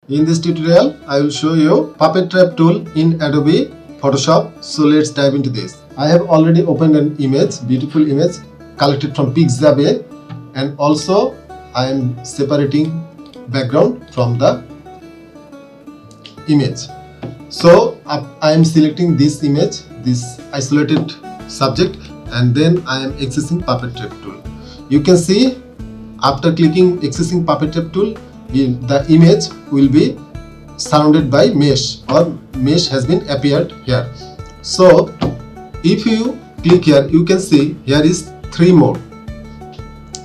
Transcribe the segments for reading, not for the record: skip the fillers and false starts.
In this tutorial, I will show you Puppet Trap tool in Adobe Photoshop. So let's dive into this. I have already opened an image, beautiful image collected from Pixabay, and also I am separating background from the image. So I am selecting this image, this isolated subject, and then I am accessing Puppet Trap tool. You can see after clicking accessing Puppet Trap tool, the image will be surrounded by mesh, or mesh has been appeared here. So if you click here, you can see here is 3 mode.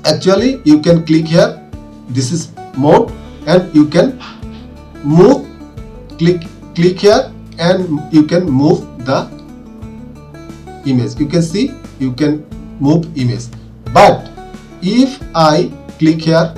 Actually you can click here, this is mode, and you can move, click here, and you can move the image. You can see you can move image. But if I click here,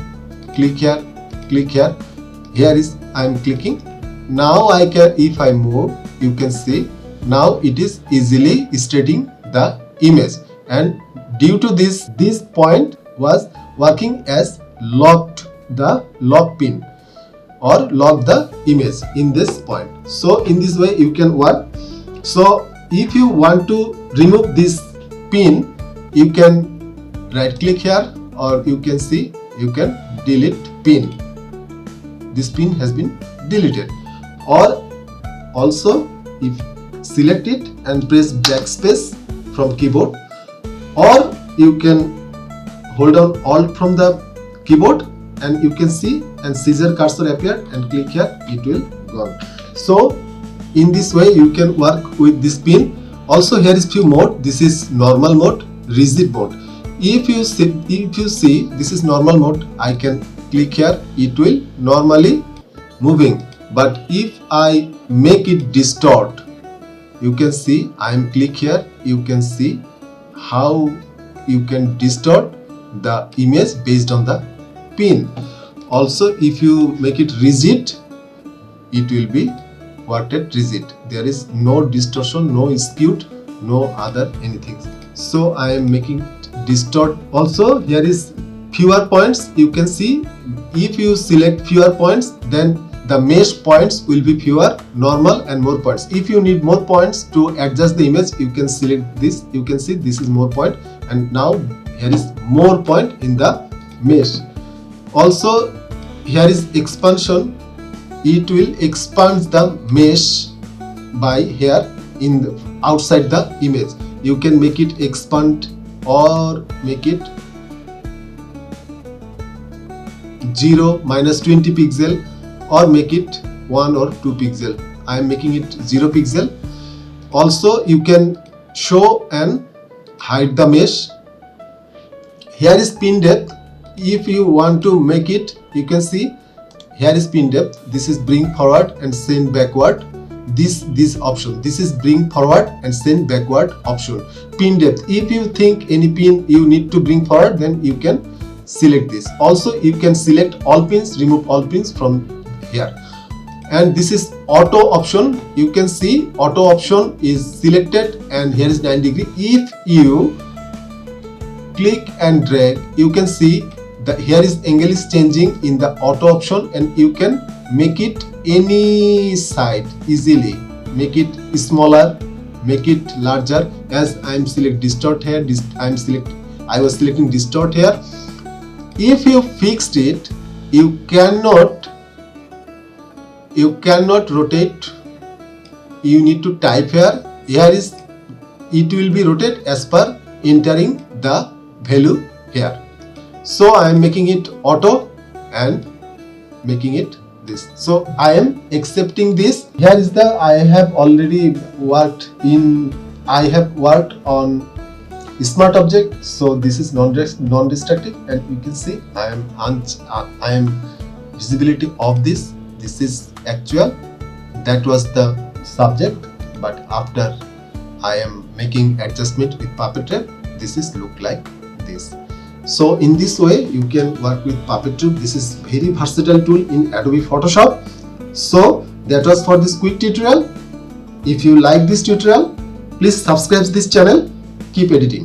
here is I am clicking. Now I can, if I move, you can see now it is easily straightening the image, and due to this point was working as locked the lock pin or lock the image in this point. So in this way you can work. So if you want to remove this pin, you can right click here, or you can see you can delete pin. This pin has been deleted. Or also if select it and press backspace from keyboard, or you can hold down Alt from the keyboard, and you can see and scissor cursor appeared, and click here, it will gone. So in this way you can work with this pin. Also here is few mode. This is normal mode, rigid mode. If you see this is normal mode, I can click here, it will normally moving. But if I make it distort, you can see I am click here, you can see how you can distort the image based on the pin. Also if you make it rigid, it will be worked at rigid. There is no distortion, no skew, no other anything. So I am making it distort. Also here is fewer points. You can see if you select fewer points, then the mesh points will be fewer, normal, and more points. If you need more points to adjust the image, you can select this. You can see this is more point, and now here is more point in the mesh. Also here is expansion. It will expand the mesh by here in the outside the image. You can make it expand or make it 0 minus 20 pixel, or make it 1 or 2 pixel. I am making it 0 pixel. Also you can show and hide the mesh. Here is pin depth. If you want to make it, you can see here is pin depth. This is bring forward and send backward. This option, this is bring forward and send backward option. Pin depth, if you think any pin you need to bring forward, then you can select this. Also you can select all pins, remove all pins from here. And this is auto option. You can see auto option is selected, and here is 90 degree. If you click and drag, you can see that here is angle is changing in the auto option, and you can make it any side easily. Make it smaller, make it larger. As I am select distort here, I was selecting distort here. If you fixed it, you cannot rotate. You need to type here. Here is it will be rotate as per entering the value here. So I am making it auto and making it this. So I am accepting this. Here is the I have already worked on smart object. So this is non-destructive, and you can see I am visibility of this. This is actual. That was the subject, but after I am making adjustment with Puppet Trap, this is look like this. So in this way you can work with Puppet Trap. This is very versatile tool in Adobe Photoshop. So that was for this quick tutorial. If you like this tutorial, please subscribe this channel. Keep editing.